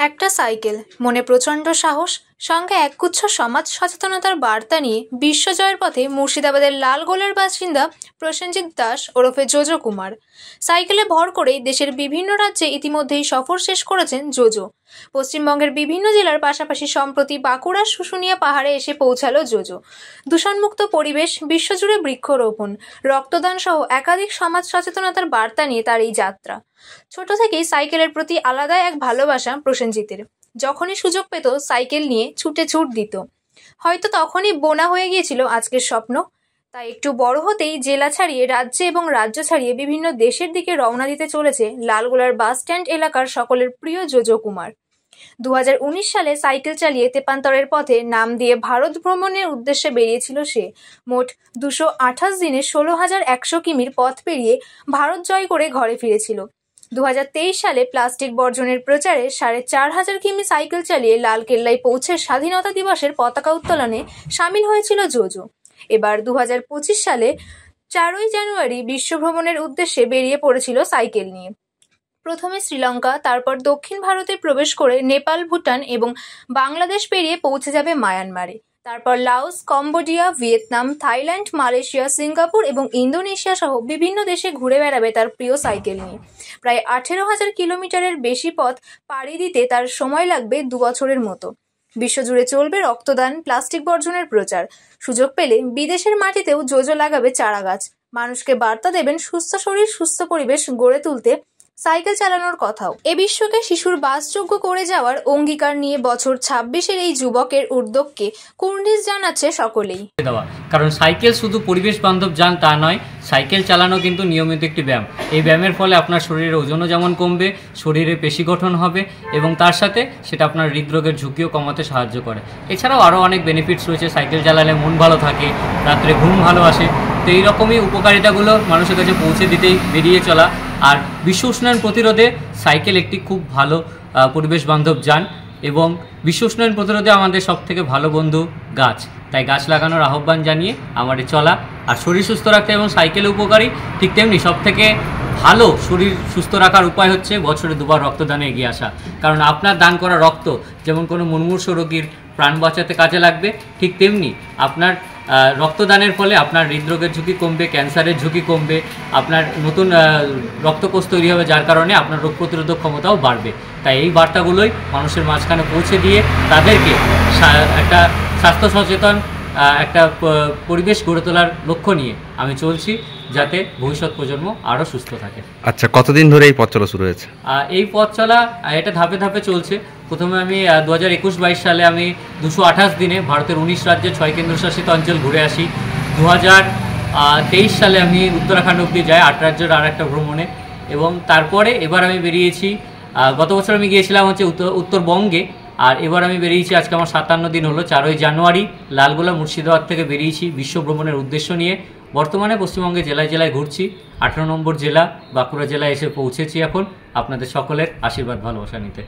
একটা সাইকেল, মনে প্রচণ্ড সাহস, সঙ্গে একগুচ্ছ সমাজ সচেতনতার বার্তা নিয়ে বিশ্বজয়ের পথে মুর্শিদাবাদের লালগোলার বাসিন্দা প্রসেনজিৎ দাস ওরফে জোজো কুমার। সাইকেলে ভর করেই দেশের বিভিন্ন রাজ্যে ইতিমধ্যেই সফর শেষ করেছেন জোজো। পশ্চিমবঙ্গের বিভিন্ন জেলার পাশাপাশি সম্প্রতি বাঁকুড়ার শুশুনিয়া পাহাড়ে এসে পৌঁছালো জোজো। দূষণমুক্ত পরিবেশ, বিশ্বজুড়ে বৃক্ষরোপণ, রক্তদান সহ একাধিক সমাজ সচেতনতার বার্তা নিয়ে তার এই যাত্রা। ছোট থেকেই সাইকেলের প্রতি আলাদা এক ভালোবাসা প্রসেনজিতের। যখনই সুযোগ পেত সাইকেল নিয়ে ছুট দিত। হয়তো তখনই বোনা হয়ে গিয়েছিল আজকের স্বপ্ন। তাই একটু বড় হতেই জেলা ছাড়িয়ে রাজ্যে এবং রাজ্য ছাড়িয়ে বিভিন্ন দেশের দিকে রওনা দিতে চলেছে লালগোলার বাস স্ট্যান্ড এলাকার সকলের প্রিয় জোজো কুমার। 2019 সালে সাইকেল চালিয়ে তেপান্তরের পথে নাম দিয়ে ভারত ভ্রমণের উদ্দেশ্যে বেরিয়েছিল সে। মোট 228 দিনে 16,100 কিমির পথ পেরিয়ে ভারত জয় করে ঘরে ফিরেছিল। 2023 সালে প্লাস্টিক বর্জনের প্রচারে 4,500 কিমি সাইকেল চালিয়ে লালকেল্লায় পৌঁছে স্বাধীনতা দিবসের পতাকা উত্তোলনে সামিল হয়েছিল জোজো। এবার 2025 সালে 4ই জানুয়ারি বিশ্বভ্রমণের উদ্দেশ্যে বেরিয়ে পড়েছিল সাইকেল নিয়ে। প্রথমে শ্রীলঙ্কা, তারপর দক্ষিণ ভারতে প্রবেশ করে নেপাল, ভুটান এবং বাংলাদেশ পেরিয়ে পৌঁছে যাবে মায়ানমারে। তারপর Laos, Cambodia, Vietnam, Thailand, Malaysia, Singapore এবং ইন্দোনেশিয়া সহ বিভিন্ন দেশে ঘুরে বেড়াবে তার প্রিয় সাইকেল নিয়ে। প্রায় 18,000 কিলোমিটারের বেশি পথ পাড়ি দিতে তার সময় লাগবে 2 বছরের মতো। বিশ্বজুড়ে চলবে রক্তদান, প্লাস্টিক বর্জনের প্রচার। সুযোগ পেলে বিদেশের মাটিতেও জোজো লাগাবে চারা গাছ। মানুষকে বার্তা দেবেন সুস্থ শরীর, সুস্থ পরিবেশ গড়ে তুলতে সাইকেল চালানোর কথাও। এ বিশ্বকে শিশুর বাসযোগ্য করে যাওয়ার অঙ্গীকার নিয়ে বছর 26-এর এই যুবকের উদ্যোগকে কুর্নিশ জানাচ্ছে সকলেই। কারণ সাইকেল শুধু পরিবেশ বান্ধব যান তা নয়, সাইকেল চালানো কিন্তু নিয়মিত একটি ব্যায়াম। এই ব্যায়ামের ফলে আপনার শরীরের ওজনও যেমন কমবে, শরীরে পেশি গঠন হবে এবং তার সাথে সেটা আপনার হৃদরোগের ঝুঁকিও কমাতে সাহায্য করে। এছাড়াও আরও অনেক বেনিফিটস রয়েছে। সাইকেল চালালে মন ভালো থাকে, রাত্রে ঘুম ভালো আসে। তো এইরকমই উপকারিতাগুলো মানুষের কাছে পৌঁছে দিতেই বেরিয়ে চলা। আর বিশ্ব উষ্ণায়ন প্রতিরোধে সাইকেল একটি খুব ভালো পরিবেশ বান্ধব যান এবং বিশ্ব উষ্ণায়ন প্রতিরোধে আমাদের সবথেকে ভালো বন্ধু গাছ। তাই গাছ লাগানোর আহ্বান জানিয়ে আমার চলা। আর শরীর সুস্থ রাখতে এবং সাইকেল উপকারী, ঠিক তেমনি সবথেকে ভালো শরীর সুস্থ রাখার উপায় হচ্ছে বছরে 2বার রক্তদানে এগিয়ে আসা। কারণ আপনার দান করা রক্ত যেমন কোনো মুমূর্ষু রোগীর প্রাণ বাঁচাতে কাজে লাগবে, ঠিক তেমনি আপনার রক্তদানের ফলে আপনার হৃদরোগের ঝুঁকি কমবে, ক্যান্সারের ঝুঁকি কমবে, আপনার নতুন রক্তকোষ তৈরি হবে, যার কারণে আপনার রোগ প্রতিরোধক ক্ষমতাও বাড়বে। তাই এই বার্তাগুলোই মানুষের মাঝখানে পৌঁছে দিয়ে তাদেরকে একটা স্বাস্থ্য সচেতন একটা পরিবেশ গড়ে তোলার লক্ষ্য নিয়ে আমি চলছি, যাতে ভবিষ্যৎ প্রজন্ম আরও সুস্থ থাকে। আচ্ছা, কতদিন ধরে এই পথ চলা শুরু হয়েছে? এই পথ চলা এটা ধাপে ধাপে চলছে। প্রথমে আমি 2021-22 সালে আমি 228 দিনে ভারতের 19 রাজ্যে 6 কেন্দ্রশাসিত অঞ্চল ঘুরে আসি। 2023 সালে আমি উত্তরাখণ্ড অব্দি যাই 8 রাজ্যের আর একটা ভ্রমণে। এবং তারপরে এবার আমি বেরিয়েছি, গত বছর আমি গিয়েছিলাম হচ্ছে উত্তরবঙ্গে, আর এবার আমি বেরিয়েছি, আজকে আমার 57 দিন হলো। 4ই জানুয়ারি লালগোলা মুর্শিদাবাদ থেকে বেরিয়েছি বিশ্ব ভ্রমণের উদ্দেশ্য নিয়ে। বর্তমানে পশ্চিমবঙ্গে জেলায় জেলায় ঘুরছি। 18 নম্বর জেলা বাঁকুড়া জেলায় এসে পৌঁছেছি এখন, আপনাদের সকলের আশীর্বাদ ভালোবাসা নিতে।